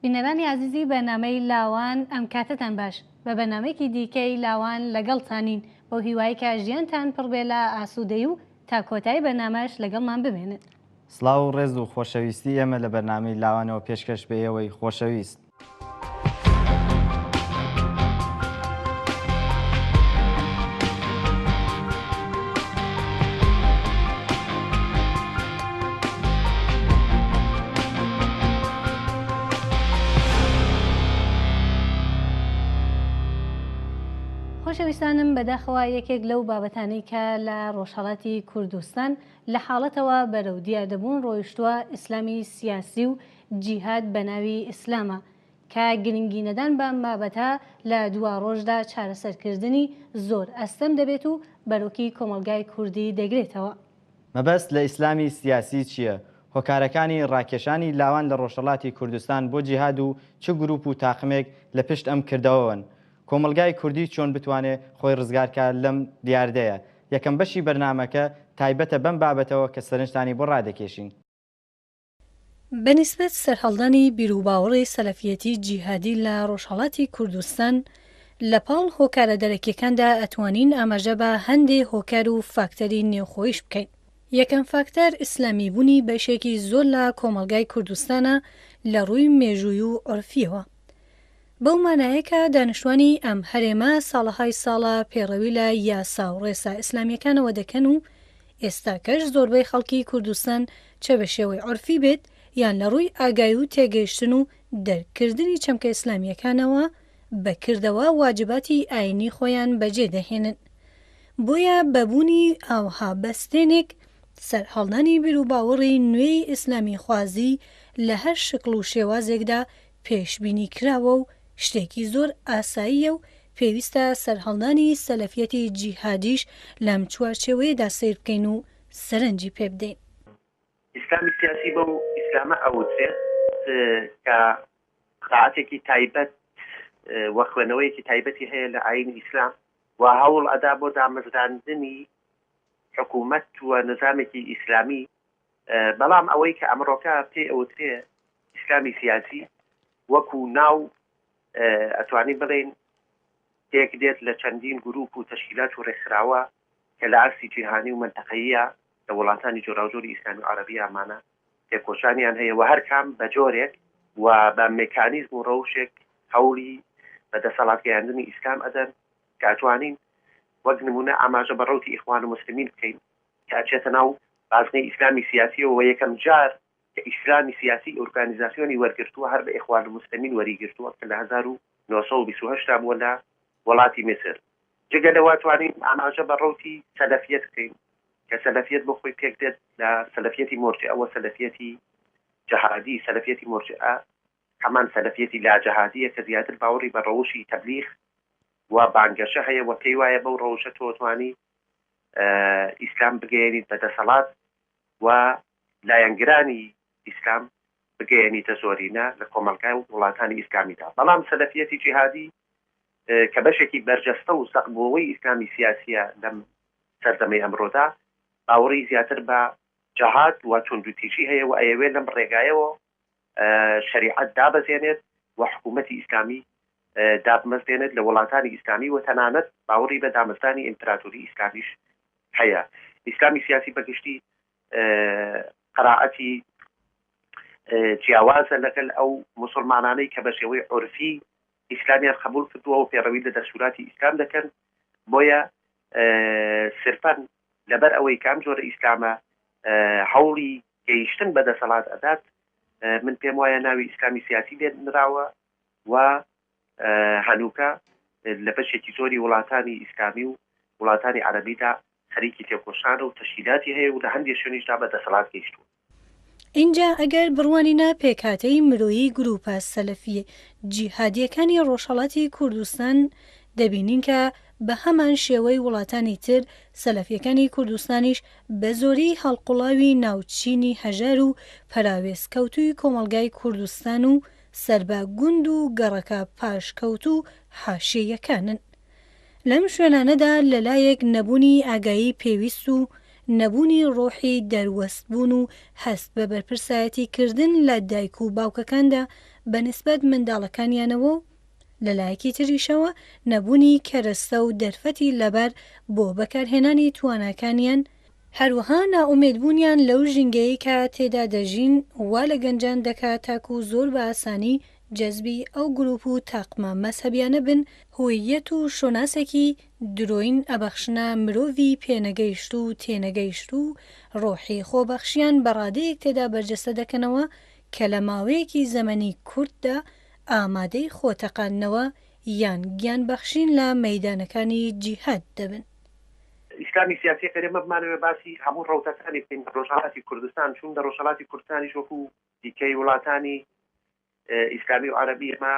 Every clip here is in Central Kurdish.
بینەرانی عزیزی بەنامەی لاوان ئەم کاتتان باش بە بەنامەیەکی دیکەی لاوان لەگەڵتانین بۆ هیوای کە ژیانتان پڕبێ لە ئاسوودەی و تا کۆتایی بەنامەش لەگەڵمان ببێنن. سڵاو و ڕێز و خۆشەویستی ئێمە لە بەرنامەی لاوانەوە پێشکەش بە ئێوەی خۆشەویست. خۆشەویستانم بەداخەوە یەکێک لەو بابەتانەی کە لە ڕۆژهەڵاتی کوردستان لە حاڵەتەوە بەرەو دیاردەبوون ڕۆیشتووە ئیسلامی سیاسی و جیهاد بە ناوی ئیسلامە کە گرنگی نەدان بە بابەتە لە دوا ڕۆژدا چارەسەرکردنی زۆر ئەستەم دەبێت و بەرەوکی کۆمەلگای کوردی دەگرێتەوە. مەبەست لە ئیسلامی سیاسی چییە؟ هۆکارەکانی ڕاکێشانی لاوان لە ڕۆژهەڵاتی کوردستان بۆ جیهاد و چ گروپ و تاقمێک لە پشت ئەم کردەوەن؟ کۆمەلگای کوردی چۆن بتوانێت خۆی ڕزگارکە لەم دیاردەیە؟ یەکەم بەشی بەرنامەکە تایبەتە بەم بابەتەوە کە سەرنجتانی بۆ ڕادەکێشین. بەنسبەت سەرهەڵدانی بیرروباوەڕی سەلەفیەتی جیهادی لە ڕۆژهەڵاتی کوردستان لەپاڵ هۆکارە دەرەکیەکاندا ئەتوانین ئاماژە بە هەندێک هۆکار و فاکتەری نێوخۆیش بکەین. یەکەم فاکتەر ئیسلامی بوونی بەشێکی زۆر لە کۆمەلگای کوردستانە لە ڕووی مێژووی و عورفیەوە. بەو مانایەکە دانیشتوانی ئەم هەرێمە ساڵەهای ساڵە پێڕەوی لە یاسا و ڕێسا ئیسلامیەکانەوە دەکەن و ئێستاکەش زۆربەی خەڵکی کوردستان چە بە شێوەی عورفی بێت یان لە ڕووی ئاگایی و تێگەیشتن و دەرکردنی چەمکە ئیسلامیەکانەوە بەکردەوە واجباتی ئاینی خۆیان بەجێ دەهێنن. بۆیە بەبوونی ئاوها بەستێنێک سەرهەڵدانی بیرروباوەڕی نوێی ئیسلامی خوازی لە هەر شکل و شێوازێکدا پێشبینی کراوە و شتێکی زۆر ئاساییە و پێویستە سەرهەڵدانی سەلەفیەتی جیهادیش لەم چوارچێوەیەدا سیر بکەین و سەرنجی پێ بدەین. ئیسلامی سیاسی بە و ئیسلامە ئەوترێت کە قاعەتێکی تایبەت وە خوێنەوەیەکی تایبەتی هەیە لە ئاین ئیسلام و هەوڵ ئەدا بۆ دامەزراندنی حکوومەت وە نظامێکی ئیسلامی، بەڵام ئەوەی کە ئەمڕۆکە پێ ئەوترێ ئیسلامی سیاسی وەکو ناو ئەتوانی بڵێن تێک دێت لە چەندین گروپ و تەشکیلات و ڕێکخراوە کە لە ئارسی جیهانی و منتەقەیە لە وڵاتانی جۆراوجۆری ئیسلامی و عەرەبی ئەمانە تێکۆشانیان هەیە و هەر کام بە جۆرێک و بە مێکانیزم و ڕەوشێک هەوڵی بەدەسەڵاتگەیاندنی ئیسلام ئەدەن کە ئەتوانین وەک نمونە ئاماژە بە ڕەوتی ئیخوان و مسلمین بکەین کە ئەچێتە ناو بازنەی ئیسلامی سیاسیەوە و یەکەم جار کە ئیسلامی سیاسی ئۆرگانیزاسیۆنی وەرگرتووە هەر بە ئیخوان و مسلمین وەریگرتووە کە لە 1928 بووە لە وڵاتی میسر. جگە لەوە توانین ئاماژە بە ڕەوتی سەلەفیەت بکەین کە سەلەفیەت بۆ خۆی پێک دێت لە سەلەفیەتی مرجئە و سەلەفیەتی جەهادی. سەلەفیەتی مرجئە هەمان سەلەفیەتی لاجەهادیە کە زیاتر باوەڕی بە ڕەوشی تەبلیغ و بانگەشە هەیە و پێی وایە بەو ڕەوشە تۆتوانی ئیسلام بگەێنیت بەدەسەڵات و لایەنگرانی ئیسلام بگەێنیتە زۆرینە لە کۆمەلگای وڵاتانی ئیسلامیدا. بەڵام سەلەفیەتی جیهادی کە بەشێکی بەرجەستە و سەقبووەوەی ئیسلامی سیاسیە لەم سەردەمەی ئەمڕۆدا باوەڕی زیاتر بە جەهاد و توندوتیژی هەیە و ئەیەوێت لەم ڕێگایەوە شەریعەت دابەزێنێت و حکوومەتی ئیسلامی دابمەزێنێت لە وڵاتانی ئیسلامی و تەنانەت باوەڕی بە دامەزانی ئیمپراتۆری ئیسلامیش هەیە. ئیسلامی سیاسی بەگشتی قەراعەتی جیاوازە لەگەڵ ئەو موسڵمانانەی کە بە شێوەی عورفی ئیسلامیان قبول کردووە و پێڕەوی لە دەستوراتی ئیسلام دەکەن. بۆیە سرپەن لەبەر ئەوەی کام جۆرە ئیسلامە هەوڵی گەیشتن بەدەسەڵات ئەدات، من پێم وایە ناوی ئیسلامی سیاسی لێ نراوە و هەنووکە لە بەشێکی زۆری وڵاتانی ئیسلامی و وڵاتانی عەرەبیدا خەریکی تێکۆشانە و تەشکیلاتی هەیە و لە هەندێک شوێنیشدا بەدەسەڵات گەیشتووە. اینجا ئەگەر بڕوانینە پێکهاتەی مرۆیی گروپە سەلەفی جیهادیەکانی ڕۆژهەڵاتی کوردستان دەبینین کە بە هەمان شێوەی وڵاتانی تر سەلەفیەکانی کوردستانیش بە زۆری هەڵقوڵاوی ناوچینی هەژار و پەراوێزکەوتوی کۆمەلگای کوردستان و سەربە گوند و گەڕەکە پاشکەوت و حاشیەکانن. لەم شوێنانەدا لەلایەک نەبوونی ئاگایی پێویست و نەبوونی ڕۆحی دەروەستبوون و هەست بە بەرپرسایەتی کردن لە دایک و باوکەکاندا بەنسبەت منداڵەکانیانەوە و لەلایەکی تریشەوە نەبوونی کەرەستە و دەرفەتی لەبەر بۆ بەکارهێنانی تواناکانیان هەروەها نائومێدبوونیان لەو ژینگەی کە تێدا دەژین وا لە گەنجان دەکات تاکو زۆر بە ئاسانی جەزبی ئەو گروپ و تاقمە مەسهەبیانە بن هویەت و شۆناسێکی درۆین ئەبەخشنە مرۆڤی پێنەگەیشت و تێنەگەیشت و ڕۆحی خۆبەخشیان بەڕادەیەک تێدا بەرجەستە دەکەنەوە کە لە ماوەیەکی زەمەنی کورتدا ئامادەی خۆتەقاندنەوە یان گیانبەخشین لە مەیدانەکانی جیهاد دەبن. ئیسلامی سیاسی قەرێمە بمانەوە باسی هەموو ڕەوتەکانی بکەین ڕۆژهەڵاتی کوردستان چون لە ڕۆژهەڵاتی کوردستانیش وەکو دیکەی وڵاتانی ئیسلامی و عەرەبی ئێمە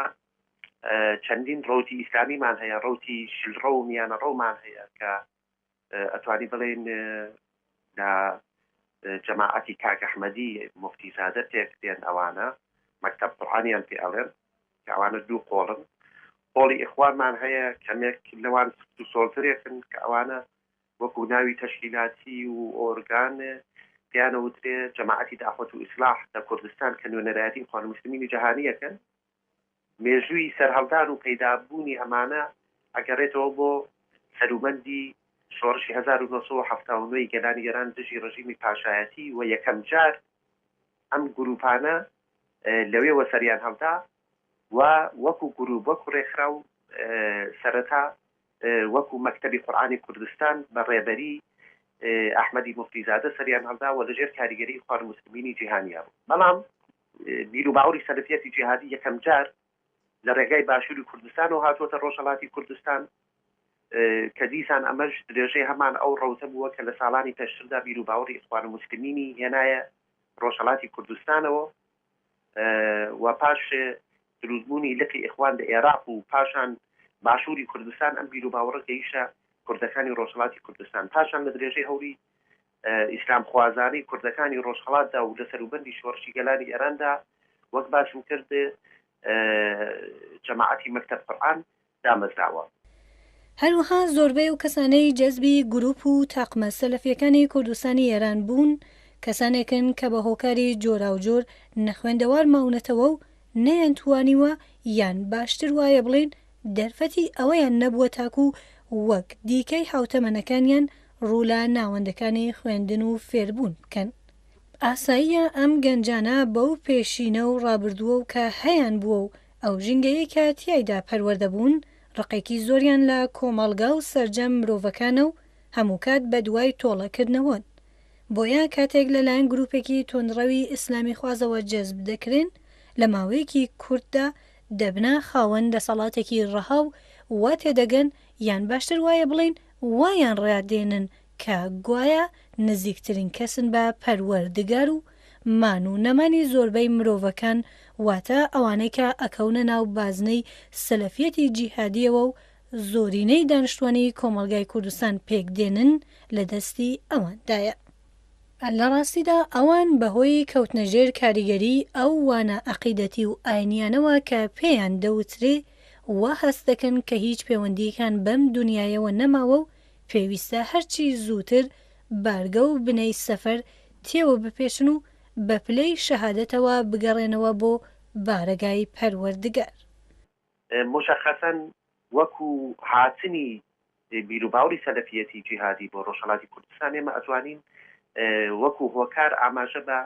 چەندین ڕەوتی ئیسلامیمان هەیە ڕەوتی شلڕە و میانە ڕەومان هەیە کە ئەتوانی بڵێن لە جەماعەتی کاک ئەحمەدی موفتیزادە تێک دێن ئەوانە مەکتەب قورئانیان پێ ئەڵێن کە ئەوانە دوو قۆڵن قۆڵی ئیخوانمان هەیە کەمێک لەوان سفت و سۆڵترێکن کە ئەوانە وەکو ناوی تەشکیلاتی و ئۆرگان پیانە وترێ جەماعەتی داخوت و ئیسلاح لە کوردستان کە نوێنەرایەتی ئیخوان الموسلیمینی جەهانیەکەن مێژووی سەرهەڵدان و پەیدابوونی ئەمانە ئەگەڕێتەوە بۆ سەروبەندی شۆڕشی 1970 گەلانی گەران دژی ڕژیمی پاشایەتی و یەکەم جار ئەم گروپانە لەوێوە سەریان هەڵدا و وەکو گروپ وەکو ڕێکخرا و سەرەتا وەکو مەکتەبی قورئانی کوردستان بە ڕێبەری ئەحمەدی موفتیزادە سەریان هەڵدا و لەژێر کاریگەری ئیخوان الموسلیمینی جیهانیا بوو. بەڵام بیر و باوەڕی سەلەفیەتی جیهادی یەکەم جار لە ڕێگای باشووری کوردستان و هاتووەتە ڕۆژهەڵاتی کوردستان کە دیسان ئەمەش درێژەی هەمان ئەو ڕەوتە بووە کە لە ساڵانی پێشتردا بیر و باوەڕی ئیخوان الموسلیمینی هێنایە ڕۆژهەڵاتی کوردستانەوە و پاش دروستبوونی لقی ئیخوان لە عێراق و پاشان باشووری کوردستان ئەم بیر و باوەڕە گەیشتە کوردەکانی ڕۆژهەڵاتی کوردستان پاشان لە درێژەی هەوری ئیسلام خوازانی کوردەکانی ڕۆژهەڵاتدا و لە سەروبەندی شۆڕشی گەلانی ئێراندا وەک باشم کرد جەماعەتی مەکتەب قورئان دامەزراوە. هەروەها زۆربەی و کەسانەی جەزبی گروپ و تاقمە سەلەفیەکانی کوردستانی ئێران بوون کەسانێکن کە بە هۆکاری جۆرا و جۆر نەخوێندەوار ماونەتەوە و نەیانتوانیوە یان باشتر وایە بڵێن دەرفەتی ئەوەیان نەبووە تاکو وەک دیکەی هاوتەمەنەکانیان ڕوو لە ناوەندەکانی خوێندن و فێربوون بکەن. ئاساییە ئەم گەنجانە بەو پێشینە و ڕابردووە و کە هەیان بووە و ئەو ژینگەیە کە تیایدا پەروەردەبوون ڕقێکی زۆریان لە کۆمەڵگا و سەرجەم مرۆڤەکانە و هەموو کات بە دوای تۆڵەکردنەوەن بۆیان کاتێک لەلایەن گروپێکی تۆندڕەوی ئیسلامی خوازەوە جەزب دەکرێن لە ماوەیەکی کورتدا دەبنا خاوەن دەسەڵاتێکی ڕەها و وا تێدەگەن یان باشتر وایە بڵێن وایان ڕادێنن کە گوایە نزیکترین کەسن بە پەروەردگار و مان و نەمانی زۆربەی مرۆڤەکان واتە ئەوانەی کە ئەکەونە ناو بازنەی سەلەفیەتی جیهادیەوە و زۆرینەی دانیشتوانی کۆمەڵگای کوردستان پێکدێنن لە دەستی ئەواندایە. لە ڕاستیدا ئەوان بەهۆی کەوتنەژێر کاریگەری ئەو وانە عەقیدەتی و ئاینیانەوە کە پێیان دەوترێ وا هەست دەکەن کە هیچ پەیوەندیەکان بەم دنیایەوە نەماوە و پێویستە هەرچی زووتر بارگە و بنەی سەفەر تێوە بپێشن و بە پلەی شەهادەتەوە بگەڕێنەوە بۆ بارەگای پەروەردگار. مشخصەن وەکو هاتنی بیر و باوەڕی سەلەفیەتی جیهادی بۆ ڕۆژهەڵاتی کوردستان ئێمە ئەتوانین وەکو هۆکار ئاماژە بە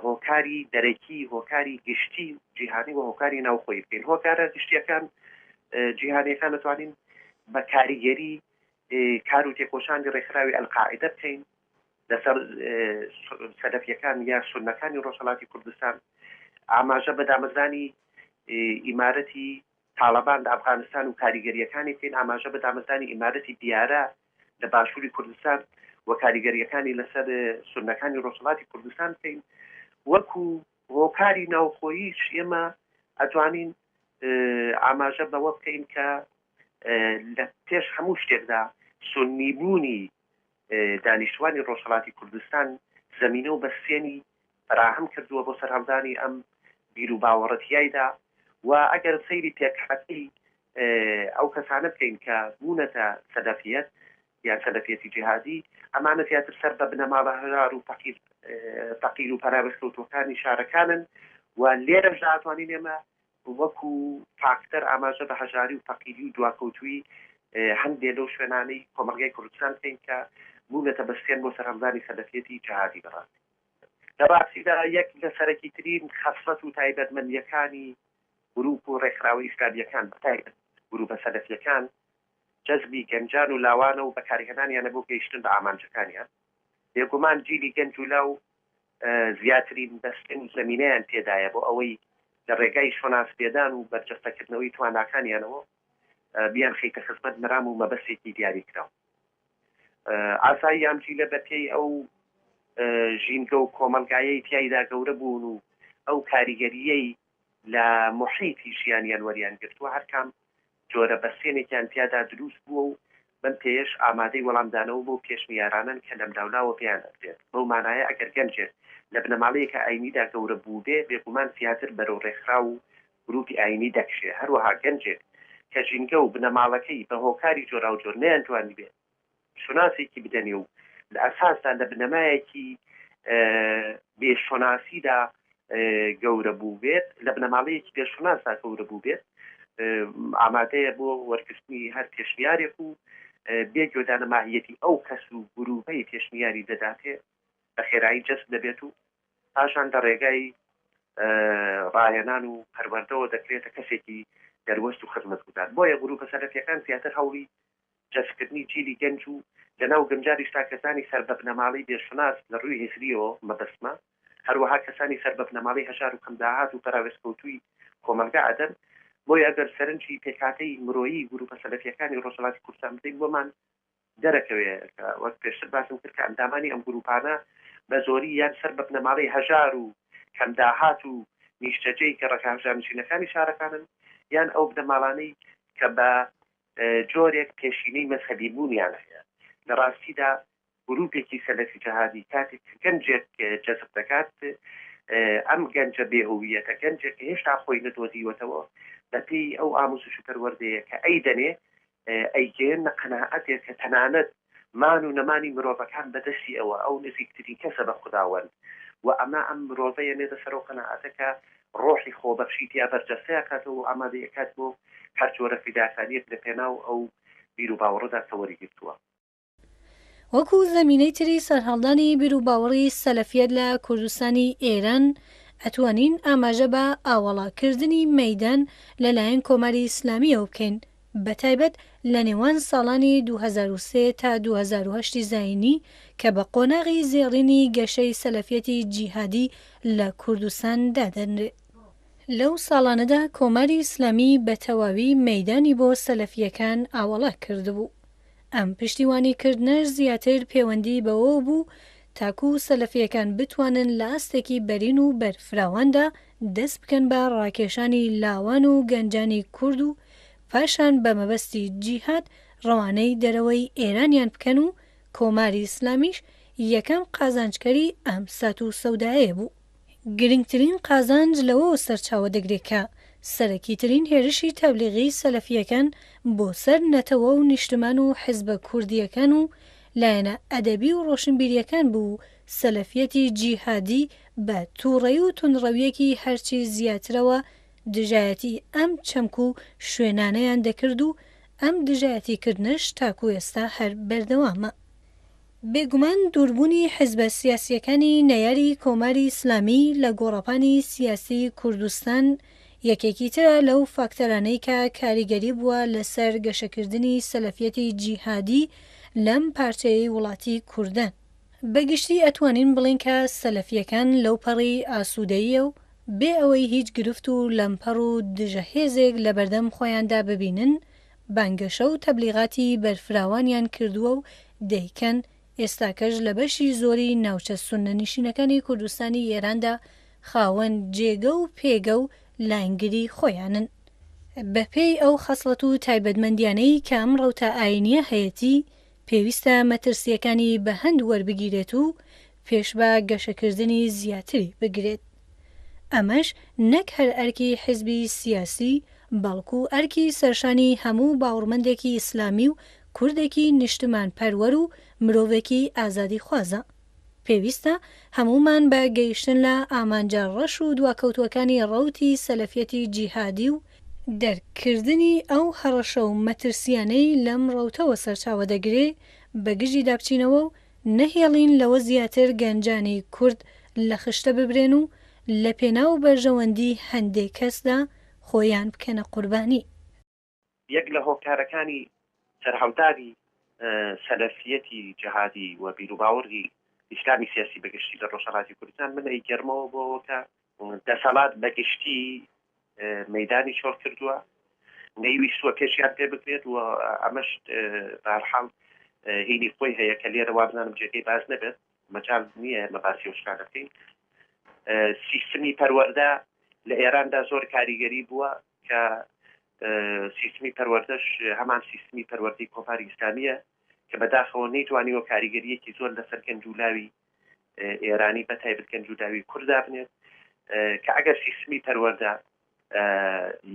هۆکاری دەرەکی هۆکاری گشتی جیهانی و هۆکاری ناوخۆیی بکەین. هۆکارە گشتیەکان جیهانیەکان دەتوانین بە کاریگەری کار و تێکۆشانی ڕێکخراوی ئەلقاعیدە بکەین لەسەر سەلەفیەکان یا سوننەکانی ڕۆژهەڵاتی کوردستان ئاماژە بە دامەزرانی ئیمارەتی تاڵەبان لە ئەفغانستان و کاریگەریەکانی بکەین ئاماژە بە دامەزرانی ئیمارەتی دیارە لە باشووری کوردستان و کاریگەریەکانی لەسەر سوننەکانی ڕۆژهەڵاتی کوردستان بکەین. وەکو هۆکاری ناوخۆییش ئێمە ئەتوانین ئاماژە بەوە بکەین کە لە پێش هەموو شتێکدا سوننیبوونی دانیشتوانی ڕۆژهەڵاتی کوردستان زەمینە و بەسێنی فراهم کردووە بۆ سەرهەڵدانی ئەم بیر و باوەڕەتیایدا و ئەگەر سەیری پێکهاتەی ئەو کەسانە بکەین کە بوونەتە سەلەفیەت یان سەلەفیەتی جیهادی ئەمانە زیاتر سەر بە بنەماڵە هەژار و فەقیر و پەراوەستکەوتوەکانی شارەکانن و لێرەشدا ئەتوانین ئێمە وەکو فاکتەر ئاماژە بە هەژاری و فەقیری و دواکەوتووی هەندێک لەو شوێنانەی کۆمەلگای کوردستان بکەین کە بوونەتە بەستێن بۆ سەرهەڵدانی سەلەفیەتی جیهادی بەڕاستی لە ڕاستیدا یەک لە سەرەکی ترین خەسڵەت و تایبەتمەندیەکانی گروپ و ڕێکخراوەی ئیسلامیەکان بەتایبەت گروپە سەلەفیەکان جەزبی گەنجان و لاوانە و بەکارهێنانیانە بۆ گەیشتن بە ئامانجەکانیان بێگومان جیلی گەنج و لاو زیاترین بەستن زەمینەیان تێدایە بۆ ئەوەی لە ڕێگای شۆناسپێدان و بەرجەستەکردنەوەی تواناکانیانەوە بیان خەیتە خزمەت مەرام و مەبەستێکی دیاری کراوە ئاسایی یامجی لە بەپێی ئەو ژینگە و کۆمەلگایەی تیایدا گەورە بوون و ئەو کاریگەریەی لە محیتی ژیانیان وەریان گرتووە هەرکام جۆرە بەسێنێکیان تیادا دروست بووە و من پێش ئامادەی وەڵامدانەوە بۆ پێشمیارانن کە لەم داولاوە پێیان دەبێت بەو مانایە ئەگەر گەنجێت لە بنەماڵەیەکە ئاینیدا گەورە بوو بێ بێگومان زیاتر بەرەو ڕێکخرا و گروپی ئاینی دەکشێ هەروەها گەنجێت کە ژینگە و بنەماڵەکەی بە هۆکاری جۆرا و جۆر نەیانتوانی بێت شوناسێکی بدەنێ و لە ئەساسدا لە بنەمایەکی بێشۆناسیدا گەورە بوو بێت لە بنەماڵەیەکی بێشۆناسدا گەورە بوو بێت ئامادەیە بۆ وەرگرتنی هەر پێشنیارێک و بێگوێدانە ماهیەتی ئەو کەس و گروپەی پێشنیاری دەداتێ بە خێرایی جەست دەبێت و پاشان لە ڕێگای ڕاهێنان و پەروەردەوە دەکرێتە کەسێکی دەروەست و خزمەتگوزار بۆیە گروپە سەلەفیەکان زیاتر هەوڵی جەستکردنی جیلی گەنج و لەناو گەنجاری شتاکەسانی سەر بە بنەماڵەی بێشناس لە ڕووی هێزریەوە مەبەستمە هەروەها کەسانی سەر بە بنەماڵەی هەژار و کەمداهات و پەراوێستکەوتووی کۆمەلگا ئەدەن بۆی ئەگەر سەرنجی پێکاتەی مرۆیی گروپە سەلەفیەکانی ڕۆژهەڵاتی کوردستان بدەین بۆمان دەرەکەوێت وەک پێشتر باسم کرد کە ئەندامانی ئەم گروپانە بە زۆری یان سەر بە بنەماڵەی هەژار و کەمداهات و نیشتەجەی کە ڕێکە هەژارنشینەکانی شارەکانن یان ئەو بنەماڵانەی کە بە جۆرێک پێشینەی مەذهەبی بوونیان هەیە لە ڕاستیدا گروپێکی سەلەفی جەهادی کاتێک گەنجێک جەزب دەکات ئەم گەنجە بێهویەتە گەنجێک هێشتا خۆی نەدۆزیوەتەوە بەپێی ئەو ئاموزش و پەروەردەیە کە ئەیدەنێ ئەیگەێنە قەناعەتێک کە تەنانەت مان و نەمانی مرۆڤەکان بەدەستی ئەو نزیکترین کەسە بە خوداوەند و ئەمە ئەم مرۆڤەیە نێدە سەر و قەناعەتەکە ڕۆحی خۆبەخشی تیا بەرجەستەیە کاتەوە و ئامادەیەکات بۆ هەر جۆرە فیداکاریەک لە پێناو ئەو بیر و باوەڕەدا کەوەری گرتووە وەکو زەمینەی تری سەرهەڵدانی بیر و باوەڕی سەلەفیەت لە کوردستانی ئێران ئەتوانین ئاماژە بە ئاوەڵاکردنی مەیدان لەلایەن کۆماری ئیسلامیەوە بکەین بەتایبەت لە نێوان ساڵانی 2003 تا 2008 زاینی کە بە قۆناغی زێڕینی گەشەی سەلەفیەتی جیهادی لە کوردستان دادەنرێت لەو ساڵانەدا کۆماری ئیسلامی بە تەواوی مەیدانی بۆ سەلەفیەکان ئاوەڵا کردبوو ئەم پشتیوانیکردنەش زیاتر پەیوەندی بەوە بوو تاکو سەلەفیەکان بتوانن لە ئاستێکی بەرین و بەرفراواندا دەست بکەن بە ڕاکێشانی لاوان و گەنجانی کورد و پاشان بە مەبەستی جیهاد ڕەوانەی دەرەوەی ئێرانیان بکەن و کۆماری ئیسلامیش یەکەم قازانجکەری ئەم سات و سەودایە بوو گرنگترین قازانج لەوە سەرچاوە دەگرێت کە سەرەکیترین هێرشی تەبلیغی سەلەفیەکان بۆ سەر نەتەوە و نیشتمان و حیزبە کوردیەکان و لایەنە ئەدەبی و ڕۆشنبیریەکان بوو سەلەفیەتی جیهادی بە تووڕەی و تونڕەویەکی هەرچی زیاترەوە دژایەتی ئەم چەمک و شوێنانەیان دەکرد و ئەم دژایەتیکردنش تاکو ئێستا هەر بەردەوامە بێگومان دووربوونی حیزبە سیاسیەکانی نەیاری کۆماری ئیسلامی لە گۆڕەپانی سیاسی کوردستان یەکێکی ترە لەو فاکتەرانەی کە کاریگەری بووە لەسەر گەشەکردنی سەلەفیەتی جیهادی لەم پارچەیەی وڵاتی کوردان بەگشتی ئەتوانین بڵین کە سەلەفیەکان لەو پەڕی ئاسوودەیە و بێ ئەوەی هیچ گرفت و لەمپەڕ و دژەهێزێک لە بەردەم خۆیاندا ببینن بانگەشە و تەبلیغاتی بەرفراوانیان کردووە و دەیکەن ئێستاکەش لە بەشی زۆری ناوچە سوننەنشینەکانی کوردستانی ئێراندا خاوەن جێگە و پێگە و لاینگری خۆیانن بەپێی ئەو خەسڵەت و تایبەتمەندیانەی کە ئەم ڕەوتە ئاینیە هەیەتی پێویستە مەترسیەکانی بە هەند وەربگیرێت و پێشبا گەشەکردنی زیاتری بگرێت ئەمەش نەک هەر ئەرکی حیزبی سیاسی بەڵکو ئەرکی سەرشانی هەموو باوەڕمەندێکی ئیسلامی و کوردێکی نیشتمان پەروەر و مرۆڤێکی ئازادی خوازە پێویستە هەمومان بە گەیشتن لە ئامانجە ڕەش و دواکەوتوەکانی ڕەوتی سەلەفیەتی جیهادی و دەرکردنی ئەو هەڕەشە و مەترسیانەی لەم ڕەوتەوە سەرچاوە دەگرێ بەگژی دابچینەوە و نەهێڵین لەوە زیاتر گەنجانی کورد لە خشتە ببرێن و لە پێناو بەرژەوەندی هەندێک کەسدا خۆیان بکەنە قوربانی. یەک لە هۆکارەکانی سەرهەڵداری سەلەفیەتی جیهادی و بیرروباوەڕی ئیسلامی سیاسی بەگشتی لە ڕۆژهەڵاتی کوردستان من ئەیگەرمەوە بۆکە دەسەڵات بەگشتی مەیدانی چۆڵ کردووە نەیویستووە پێشیان پێ بکرێت و ئەمەش بەهەرحاڵ هینی خۆی هەیە کە لێرە وابزانم جێگەی باز نەبێت مەجال نییە لە باسی وشکان دەکەین. سیستمی پەروەردە لە ئێراندا زۆر کاریگەری بووە کە سیستمی پەروەردەش هەمان سیستمی پەروەردەی کۆمپاری ئیسلامیە کە بەداخەوە نەیتوانیوە کاریگەریەکی زۆر لەسەر گەنجولاوی ئێرانی بەتایبەت گەنجولاوی کووردا بنێت کە ئەگەر سیستمی پەروەردە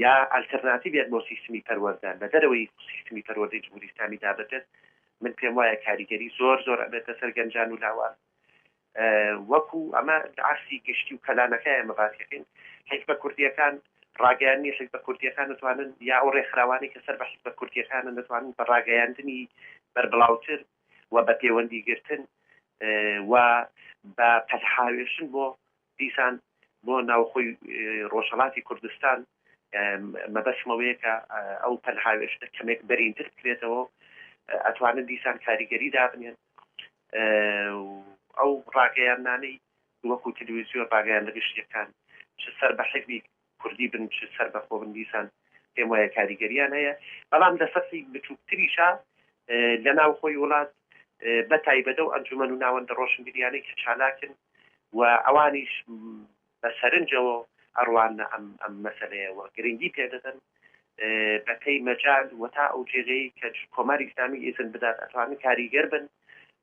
یا ئالتەرناتیڤێت بۆ سیستمی پەروەردە لە دەرەوەی سیستمی پەروەردەی جمهوری ئیسلامی دابدرێت من پێم وایە کاریگەری زۆر ئەبێتە سەر گەنجان و لاوان وەکو ئەمە عاسی گشتی و کەلانەکەی مەباسیەکەین حیزب بە کوردیەکان ڕاگەیاندنی حیزب بە کوردیەکان دەتوانن یا ئەو ڕێکخراوانی کە سەر بە حیزب بە کوردیەکانن دەتوانن بە ڕاگەیاندنی بەربڵاوتر و بە پەیوەندی گرتن و بە پەتحاوێشن بۆ دیسان بۆ ناوخۆی ڕۆژهەڵاتی کوردستان مەبەسمەوەیە کە ئەو پەتحاوێشتە کەمێک بەرینتر بکرێتەوە ئەتوانن دیسان کاریگەری دابنێن ئەو ڕاگەیاندانەی وەکو تەلەڤیزیۆن ڕاگەیان لە گشتیەکان چ سەر بە حیزبی کوردی بن چ سەر بە خۆ بن دیسان پێم وایە کاریگەریان هەیە بەڵام لە سەرفی بچووکتریشە لە ناوخۆی وڵات بەتایبەتە و ئەنجومەن و ناوەندە ڕۆشنبیریانەی کە چالاکن و ئەوانیش بە سەرنجەوە ئەڕوانە ئەم مەسەلەیەوە گرنگی پێدەدەن بەپەی مەجال و تا ئەو جێگەی کە کۆماری ئیسلامی ئیزن بدات ئەتوانن کاریگەر بن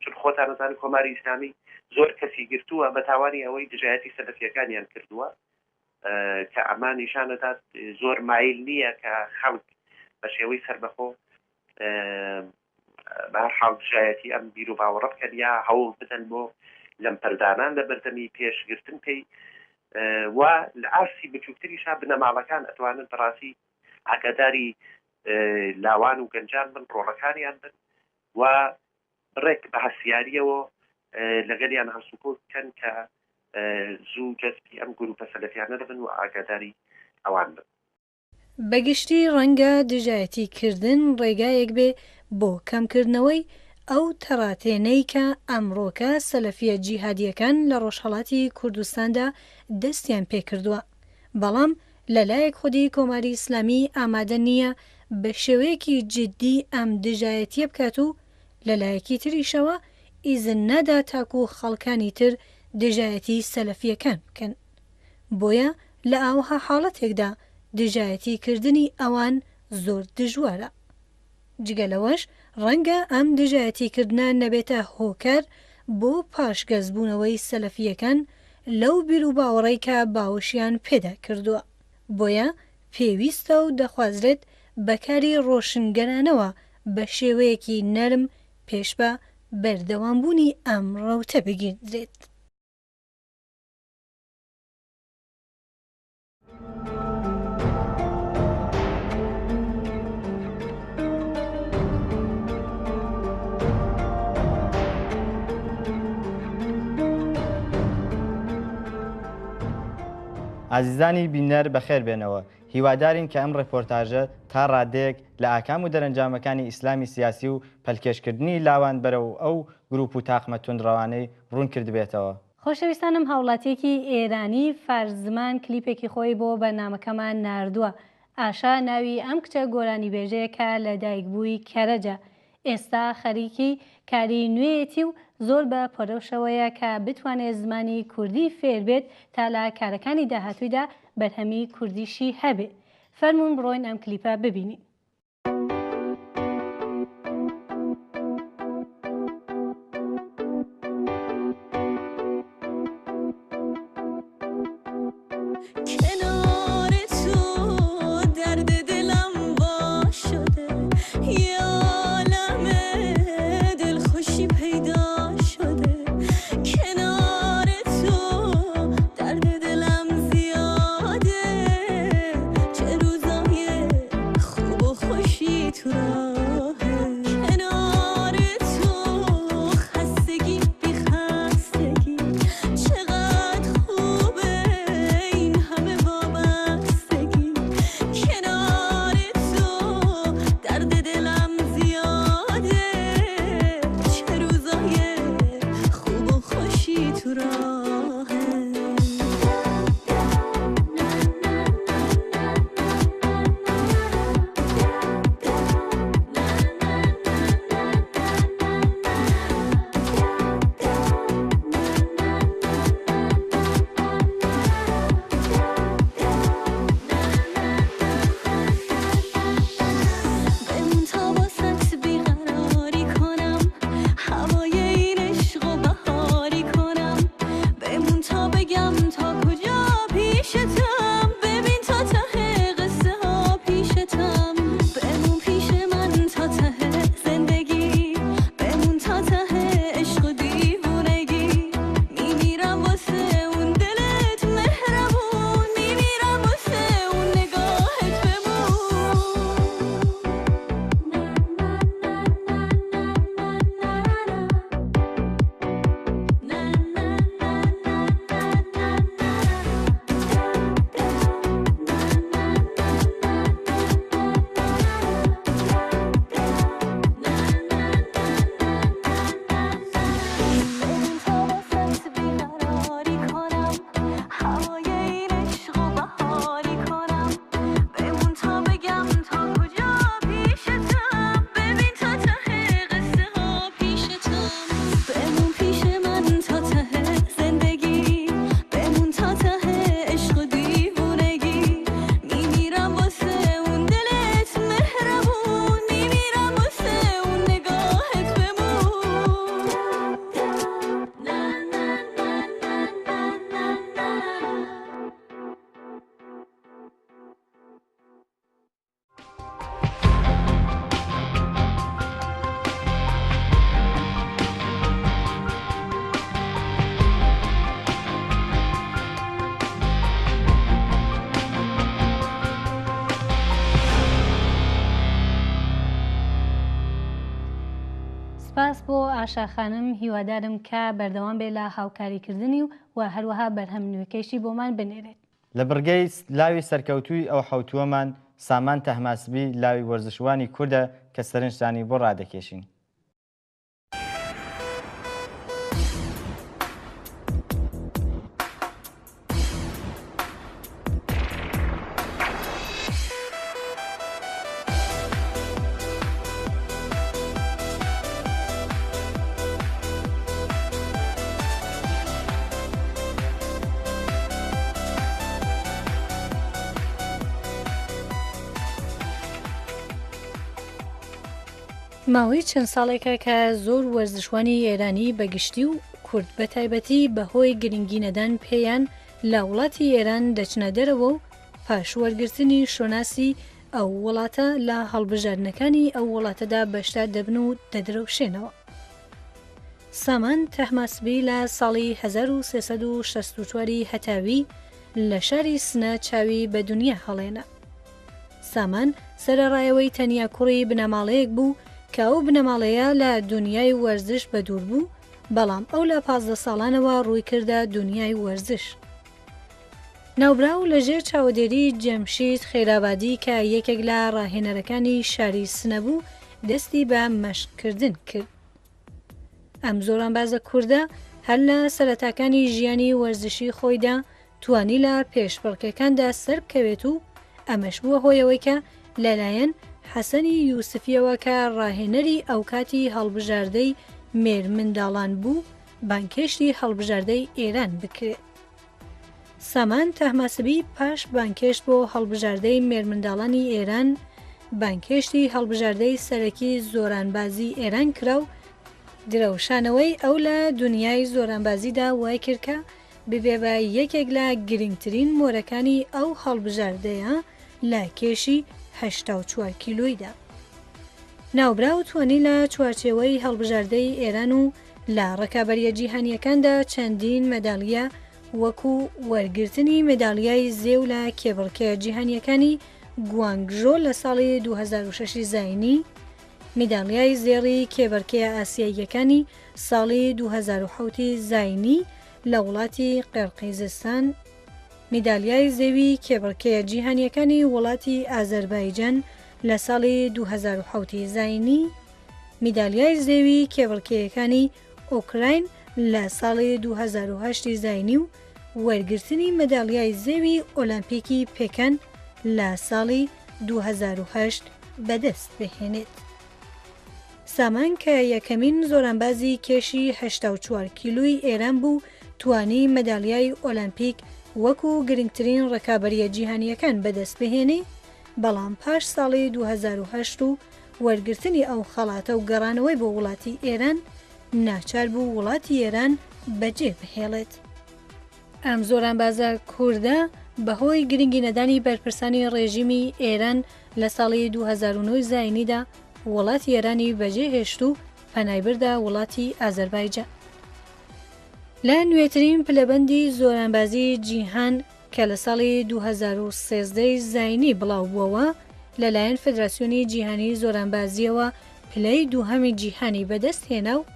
چون خۆتان نەزانن کۆماری ئیسلامی زۆر کەسی گرتووە بە تاوانی ئەوەی دژایەتی سەلەفیەکانیان کردووە کە ئەمان نیشانەدات زۆر مایل نییە کە خەڵک بە شێوەی سەربەخۆ بەهەرحاڵ دژایەتی ئەم بیر و باوەڕە بکەن یا هەوڵ بدەن بۆ لەم پەردانان لە بەردەمی پێشگرتن پێی و لە ئاسی بچووکتریشا بنەماڵەکان ئەتوانن بەڕاستی ئاگاداری لاوان و گەنجان بن ڕۆڵەکانیان بن و ڕێک بە هەسیاریەوە لەگەڵیان هەسوکۆ بکەن کە زوو جەستی ئەم گروپە سەلەفیانە دەبن و ئاگاداری ئەوان بن. بەگشتی ڕەنگە دژایەتیکردن ڕێگایەک بێ بۆ کەمکردنەوەی ئەو تەڕاتێنەی کە ئەمڕۆکە سەلەفیە جیهادیەکان لە ڕۆژهەڵاتی کوردستاندا دەستیان پێکردووە بەڵام لەلایەک خودی کۆماری ئیسلامی ئامادە نییە بە شێوەیەکی جددی ئەم دژایەتیە بکات و لەلایەکی تریشەوە ئیزن نەدا تاکو خەڵکانی تر دژایەتی سەلەفیەکان بکەن بۆیە لە ئاوها حاڵەتێکدا دژایەتیکردنی ئەوان زۆر دژوارە. جگەلەوەش ڕەنگە ئەم دژایەتیکردنە نەبێتە هۆکار بۆ پاشگەزبوونەوەی سەلەفیەکان لەو بیر و باوەڕەی کە باوشیان پێدا کردووە بۆیە پێویستە و دەخوازرێت بەکاری ڕۆشنگەرانەوە بە شێوەیەکی نەرم پێش بە بەردەوامبوونی ئەم ڕەوتە بگیردرێت. عزیزانی بینەر بەخێر بێنەوە هیوادارین کە ئەم ڕێپۆرتاژە تا ڕادەیەک لە ئاکام و دەرەنجامەکانی ئیسلامی سیاسی و پەلکێشکردنی لاوان بەرەو ئەو گروپ و تاقمە توندڕەوانەی ڕوون کردبێتەوە. خۆشەویستانم هاوڵاتیەکی ئێرانی فارزمان کلیپێکی خۆی بۆ بەرنامەکەمان ناردووە. ئاشا ناوی ئەم کچە گۆرانی بێژەیەکە لە دایکبووی کەرەجە. ئێستا خەریکی کاری نوێیەتی و زۆر بە پەرۆشەوەیە کە بتوانێت زمانی کوردی فێر بێت تا لە کارەکانی داهاتوویدا بەرهەمی کوردیشی هەبێ. فەرموون بڕۆین ئەم کلیپە ببینین. پیدا شده سوپاس بۆ ئاشا خانم، هیوادارم کە بەردەوام بێ لە هاوکاریکردنی و هەروەها بەرهەم نوێکەشی بۆمان بنێرێت. لە بڕگەی لاوی سەرکەوتووی ئەو حوتووەمان سامان تەحماسبی لاوی وەرزشوانی کوردە کە سەرنجدانی بۆ ڕادەکێشین. ماوەی چەند ساڵێکە کە زۆر وەرزشوانی ئێرانی بەگشتی و کورد بە تایبەتی بەهۆی گرنگی نەدان پێیان لە وڵاتی ئێران دەچنە دەرەوە و پاش وەرگرتنی شۆناسی ئەو وڵاتە لە هەڵبژاردنەکانی ئەو وڵاتەدا بەشدار دەبن و دەدرەوشێنەوە. سامان تەحماسبی لە ساڵی 1364 هەتاوی لە شاری سنە چاوی بە دنیا هەڵێنە. سامان سەرەڕایەوەی تەنیا کوڕی بنەماڵەیەک بوو کە ئەو بنەماڵەیە لە دنیای وەرزش بەدوور بوو، بەڵام ئەو لە 15 ساڵانەوە ڕووی کردە دنیای وەرزش. ناوبراو لەژێر چاودێری جەمشید خێرابادی کە یەکێک لە ڕاهێنەرەکانی شاری سنە بوو دەستی بە مەشقکردن کرد. ئەم زۆرانبازە کووردە هەر لە سەرەتاکانی ژیانی وەرزشی خۆیدا توانی لە پێشبڕکەکاندا سەر بکەوێت و ئەمەش بووە هۆیەوەی کە لەلایەن حەسەنی یوسفیەوە کە ڕاهێنەری ئەو کاتی هەڵبژاردەی مێر منداڵان بوو بانکێشتی هەڵبژاردەی ئێران بکرێت. سامان تەحماسبی پاش بانکێشت بۆ هەڵبژاردەی مێرمنداڵانی ئێران بانکێشتی هەڵبژاردەی سەرەکی زۆرانبازی ئێران کرا و درەوشانەوەی ئەو لە دنیای زۆرانبازیدا وای کرد کە ببێ بە یەکێک لە گرنگترین مۆرەکانی ئەو هەڵبژاردەیە لە کێشی 84 کیلۆیدا. ناوبراو توانی لە چوارچێوەی هەڵبژاردەی ئێران و لە ڕکابەریە جیهانیەکاندا چەندین مەداڵیە وەکو وەرگرتنی مێداڵیای زێو لە کێبڵکە جیهانیەکانی گوانگژۆ لە ساڵی 2006 زاینی، مێداڵیای زێڕی کێبەرکەیە ئاسیاییەکانی ساڵی 2007 زاینی لە وڵاتی قەرقیزستان، مێدالیای زێوی کێبڕکەیە جیهانیەکانی وڵاتی ئازەربایجان لە ساڵی 2007 زاینی، مێدالیای زێوی کێبڕکەیەکانی ئۆکراین لە ساڵی 2008 زاینی و وەرگرتنی مەدالیای زێوی ئۆلەمپیکی پێکەن لە ساڵی 2008 بەدەست بهێنێت. سامان کە یەکەمین زۆرانبازی کێشی 84 کیلوی ئێران بوو توانی مەدالیای ئۆلەمپیک وەکو گرنگترین ڕکابەریە جیهانیەکان بەدەست بهێنێ، بەڵام پاش ساڵی 2008 و وەرگرتنی ئەو خەڵاتە و گەڕانەوەی بۆ وڵاتی ئێران ناچار بوو وڵاتی ئێران بەجێ بهێڵێت. ئەم زۆرانبازە کووردە بەهۆی گرنگی نەدانی بەرپرسانی ڕێژیمی ئێران لە ساڵی 2009 زاینیدا وڵاتی ئێرانی بەجێ هێشت و پەنایبردا وڵاتی ئازەربایجان. لە نوێترین پلەبەندی زۆرانبازی جیهان کە لە ساڵی 2013 زاینی بڵاو بووەوە لەلایەن فدراسیۆنی جیهانی زۆرانبازیەوە پلەی دووهەمی جیهانی بەدەست هێنا و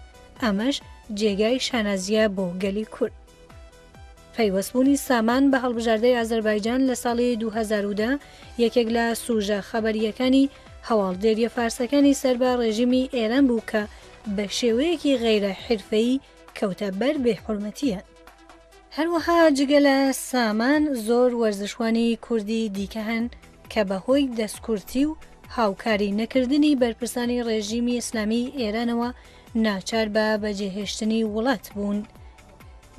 ئەمەش جێگای شانازیە بۆ گەلی کورد. پەیوەستبوونی سامان بە هەڵبژاردەی ئازەربایجان لە ساڵی 2010 یەکێک لە سوژە خەبەریەکانی هەواڵدێریە فارسەکانی سەر بە ڕێژیمی ئێران بوو کە بە شێوەیەکی غەیرە حرفەیی کەوتە بەر بێحورمەتیە. هەروەها جگە لە سامان زۆر وەرزشوانی کوردی دیکە هەن کە بەهۆی دەستکورتی و هاوکاری نەکردنی بەرپرسانی ڕێژیمی ئیسلامی ئێرانەوە ناچار بە بەجێهێشتنی وڵات بوون.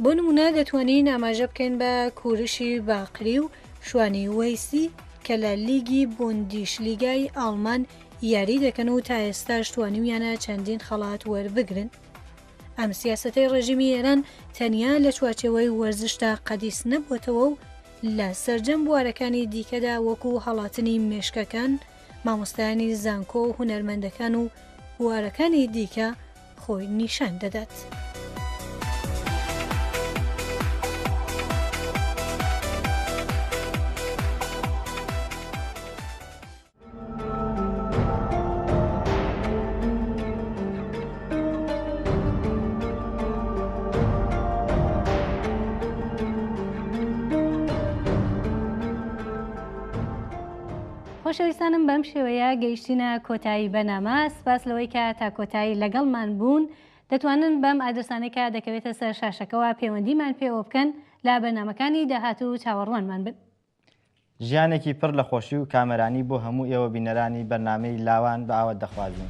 بۆ نمونە دەتوانین ئاماژە بکەین بە کوورشی باقری و شوانی وەیسی کە لە لیگی بوندیشلیگای ئاڵمان یاری دەکەن و تا ئێستاش توانیویانە چەندین خەڵات وەربگرن. ئەم سیاسەتەی ڕێژیمی ئێران تەنیا لە چوارچێوەی وەرزشتا قەدیس نەبووتەوە و لە سەرجەم بوارەکانی دیکەدا وەکو هەڵاتنی مێشکەکان، مامۆستایانی زانکۆ و هونەرمەندەکان و بوارەکانی دیکە خۆی نیشان دەدات. خۆشەویستانم بەم شێوەیە گەیشتینە کۆتایی بەنامە. سپاس لەوەی کە تا کۆتایی لەگەڵمان بوون. دەتوانن بەم ئادرسانێکە دەکەوێتە سەر شاشەکەەوە پەیوەندیمان پێوە بکەن لا بەرنامەکانی داهاتوو چاوەڕوانمان بن. ژیانێکی پڕ لە خۆشی و کامەرانی بۆ هەموو ئێوە بینەرانی بەرنامەی لاوان بە ئاوت دەخوازم.